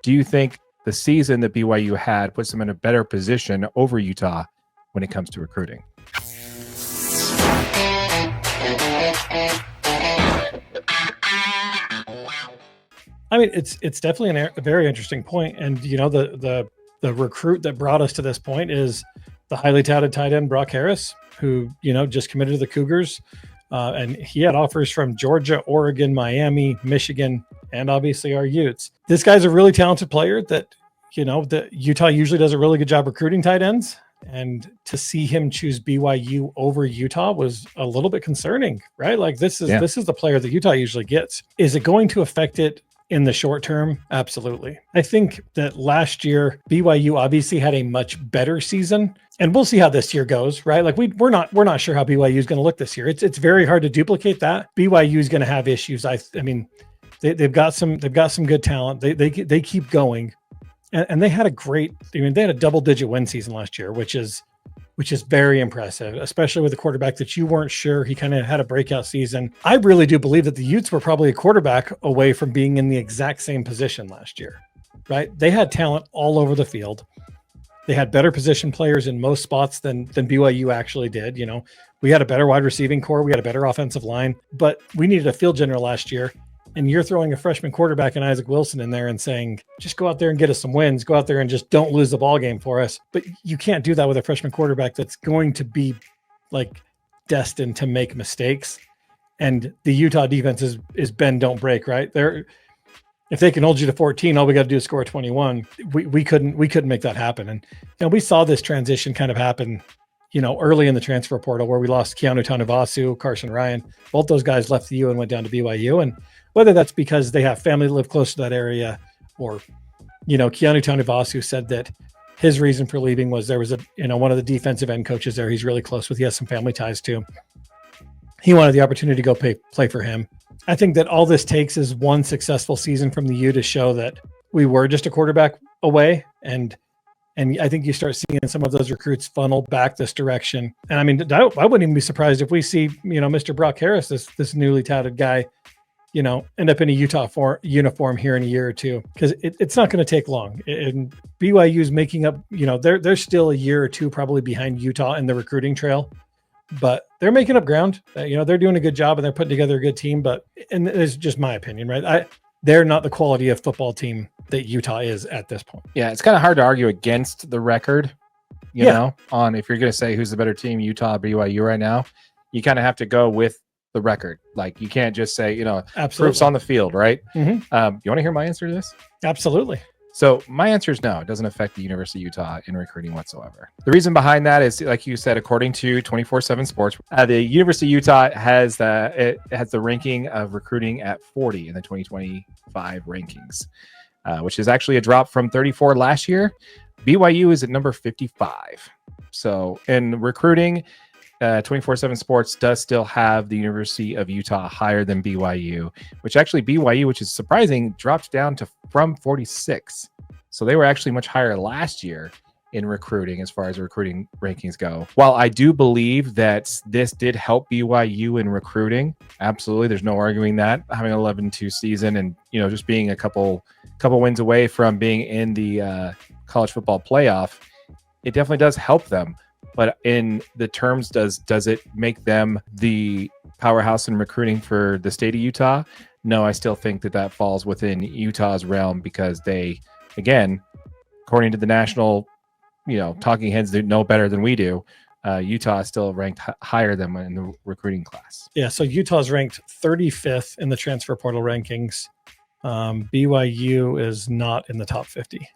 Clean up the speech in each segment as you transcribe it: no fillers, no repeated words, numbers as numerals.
Do you think the season that BYU had puts them in a better position over Utah when it comes to recruiting? I mean, it's definitely a very interesting point. And, you know, the recruit that brought us to this point is the highly touted tight end, Brock Harris, who, you know, just committed to the Cougars. And he had offers from Georgia, Oregon, Miami, Michigan, and obviously our Utes. This guy's a really talented player that, you know, that Utah usually does a really good job recruiting tight ends. And to see him choose BYU over Utah was a little bit concerning, right? Like this is the player that Utah usually gets. Is it going to affect it in the short term? Absolutely. I think that last year, BYU obviously had a much better season, and we'll see how this year goes, right? Like we're not sure how BYU is going to look this year. It's very hard to duplicate that. BYU is going to have issues. I mean, they've got some good talent. They keep going, and they had they had a double-digit win season last year, which is very impressive, especially with a quarterback that you weren't sure. He kind of had a breakout season. I really do believe that the Utes were probably a quarterback away from being in the exact same position last year, right? They had talent all over the field. They had better position players in most spots than BYU actually did. You know, we had a better wide receiving core. We had a better offensive line, but we needed a field general last year. And you're throwing a freshman quarterback and Isaac Wilson in there and saying, just go out there and get us some wins. Go out there and just don't lose the ball game for us. But you can't do that with a freshman quarterback that's going to be like destined to make mistakes. And the Utah defense is bend, don't break, right? If they can hold you to 14, all we got to do is score 21. We couldn't make that happen. And you know, we saw this transition kind of happen, you know, early in the transfer portal where we lost Keanu Tanavasu, Carson Ryan. Both those guys left the U and went down to BYU. And whether that's because they have family that live close to that area or, you know, Keanu Tanavasu said that his reason for leaving was there was one of the defensive end coaches there he's really close with. He has some family ties to. He wanted the opportunity to go play for him. I think that all this takes is one successful season from the U to show that we were just a quarterback away. And I think you start seeing some of those recruits funnel back this direction. And I mean, I wouldn't even be surprised if we see, you know, Mr. Brock Harris, this newly touted guy, you know, end up in a Utah uniform here in a year or two, because it's not going to take long. And BYU is making up, you know, they're still a year or two probably behind Utah in the recruiting trail, but they're making up ground. You know, they're doing a good job and they're putting together a good team. But, and it's just my opinion, right? They're not the quality of football team that Utah is at this point. Yeah, it's kind of hard to argue against the record, you know, on if you're going to say who's the better team, Utah or BYU right now. You kind of have to go with the record. Like you can't just say, you know, proofs on the field, right? Mm-hmm. You want to hear my answer to this? Absolutely. So my answer is no, it doesn't affect the University of Utah in recruiting whatsoever. The reason behind that is, like you said, according to 24/7 Sports, the University of Utah has the ranking of recruiting at 40 in the 2025 rankings, which is actually a drop from 34 last year. BYU is at number 55. So in recruiting, 24/7 Sports does still have the University of Utah higher than BYU, which actually BYU, which is surprising, dropped down from 46. So they were actually much higher last year in recruiting as far as recruiting rankings go. While I do believe that this did help BYU in recruiting, absolutely, there's no arguing that, having an 11-2 season and, you know, just being a couple wins away from being in the college football playoff, it definitely does help them. But in the terms, does it make them the powerhouse in recruiting for the state of Utah? No, I still think that falls within Utah's realm because they, again, according to the national, you know, talking heads that know better than we do, Utah is still ranked higher than in the recruiting class. Yeah, so Utah's ranked 35th in the transfer portal rankings. BYU is not in the top 50.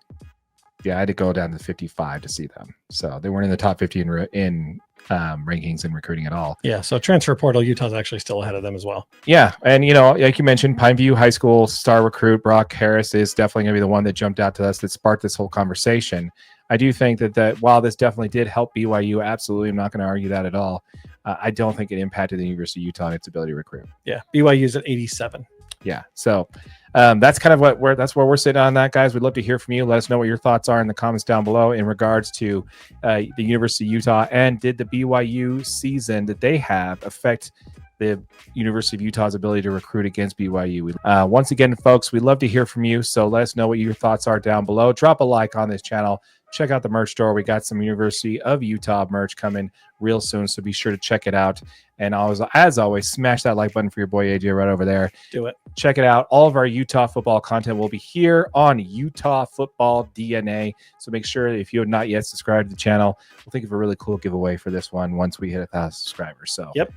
Yeah, I had to go down to 55 to see them. So they weren't in the top 50 in rankings and recruiting at all. Yeah, so transfer portal, Utah's actually still ahead of them as well. Yeah, and, you know, like you mentioned, Pineview High School star recruit Brock Harris is definitely going to be the one that jumped out to us that sparked this whole conversation. I do think that while this definitely did help BYU, absolutely, I'm not going to argue that at all. I don't think it impacted the University of Utah and its ability to recruit. Yeah, BYU's at 87. Yeah, so that's kind of that's where we're sitting on that, guys. We'd love to hear from you. Let us know what your thoughts are in the comments down below in regards to the University of Utah, and did the BYU season that they have affect the University of Utah's ability to recruit against BYU. Once again, folks, we'd love to hear from you. So let us know what your thoughts are down below. Drop a like on this channel. Check out the merch store. We got some University of Utah merch coming real soon, so be sure to check it out. And as always, smash that like button for your boy AJ right over there. Do it. Check it out. All of our Utah football content will be here on Utah Football DNA. So make sure, if you have not yet subscribed to the channel, we'll think of a really cool giveaway for this one once we hit 1,000 subscribers. So yep.